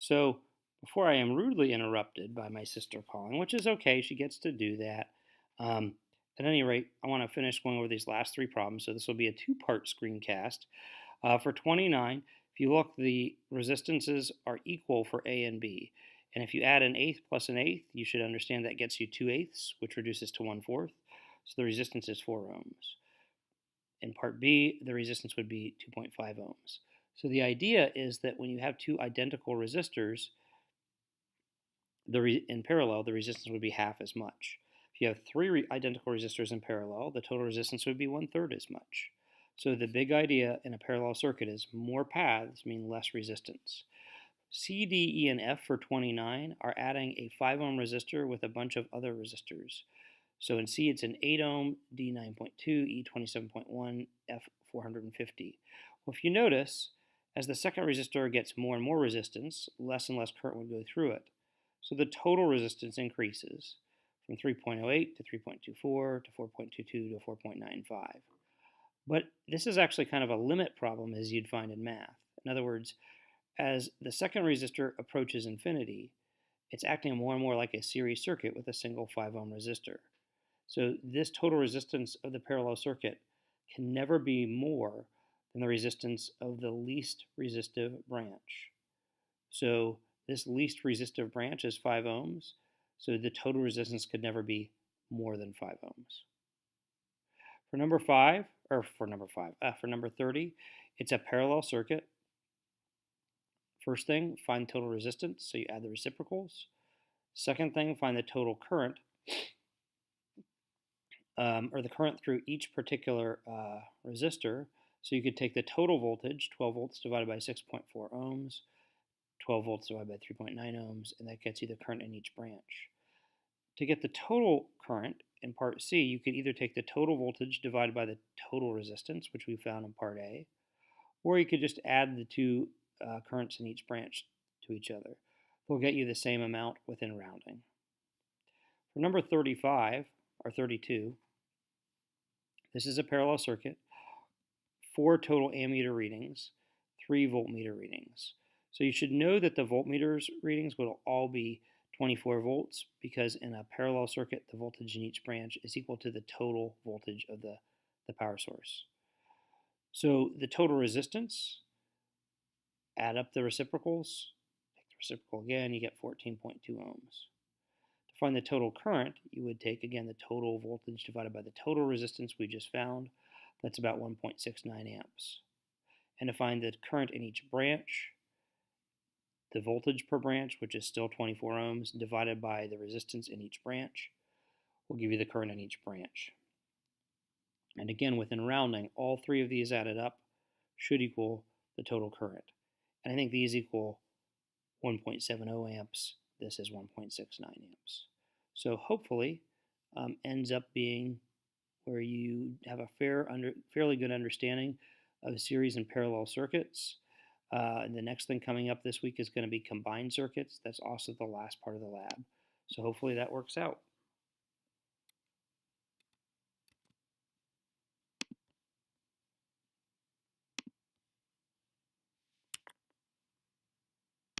So, before I am rudely interrupted by my sister calling, which is okay, she gets to do that. Um, at any rate, I want to finish going over these last three problems. So, this will be a two-part screencast. For 29, if you look, the resistances are equal for A and B. And if you add an eighth plus an eighth, you should understand that gets you 2/8, which reduces to 1/4. So the resistance is 4 ohms. In part B, the resistance would be 2.5 ohms. So the idea is that when you have two identical resistors, in parallel, the resistance would be half as much. If you have three identical resistors in parallel, the total resistance would be 1/3 as much. So the big idea in a parallel circuit is more paths mean less resistance. C, D, E, and F for 29 are adding a 5 ohm resistor with a bunch of other resistors. So in C, it's an 8 ohm, D 9.2, E 27.1, F 450. Well, if you notice, as the second resistor gets more and more resistance, less and less current would go through it. So the total resistance increases from 3.08 to 3.24 to 4.22 to 4.95. But this is actually kind of a limit problem, as you'd find in math. In other words, as the second resistor approaches infinity, it's acting more and more like a series circuit with a single 5 ohm resistor. So this total resistance of the parallel circuit can never be more than the resistance of the least resistive branch. So this least resistive branch is 5 ohms, so the total resistance could never be more than 5 ohms. For number 30, it's a parallel circuit. First thing, find total resistance, so you add the reciprocals. Second thing, find the total current, or the current through each particular resistor. So you could take the total voltage, 12 volts divided by 6.4 ohms, 12 volts divided by 3.9 ohms, and that gets you the current in each branch. To get the total current in part C, you could either take the total voltage divided by the total resistance, which we found in part A, or you could just add the two currents in each branch to each other. They'll get you the same amount within rounding. For number 35, or 32, this is a parallel circuit, 4 total ammeter readings, 3 voltmeter readings. So you should know that the voltmeters readings will all be 24 volts because in a parallel circuit, the voltage in each branch is equal to the total voltage of the power source. So the total resistance, add up the reciprocals, take the reciprocal again, you get 14.2 ohms. To find the total current, you would take again the total voltage divided by the total resistance we just found. That's about 1.69 amps. And to find the current in each branch, the voltage per branch, which is still 24 ohms, divided by the resistance in each branch, will give you the current in each branch. And again, within rounding, all three of these added up should equal the total current. And I think these equal 1.70 amps. This is 1.69 amps. So hopefully ends up being where you have a fairly good understanding of series and parallel circuits. And the next thing coming up this week is going to be combined circuits. That's also the last part of the lab. So hopefully that works out.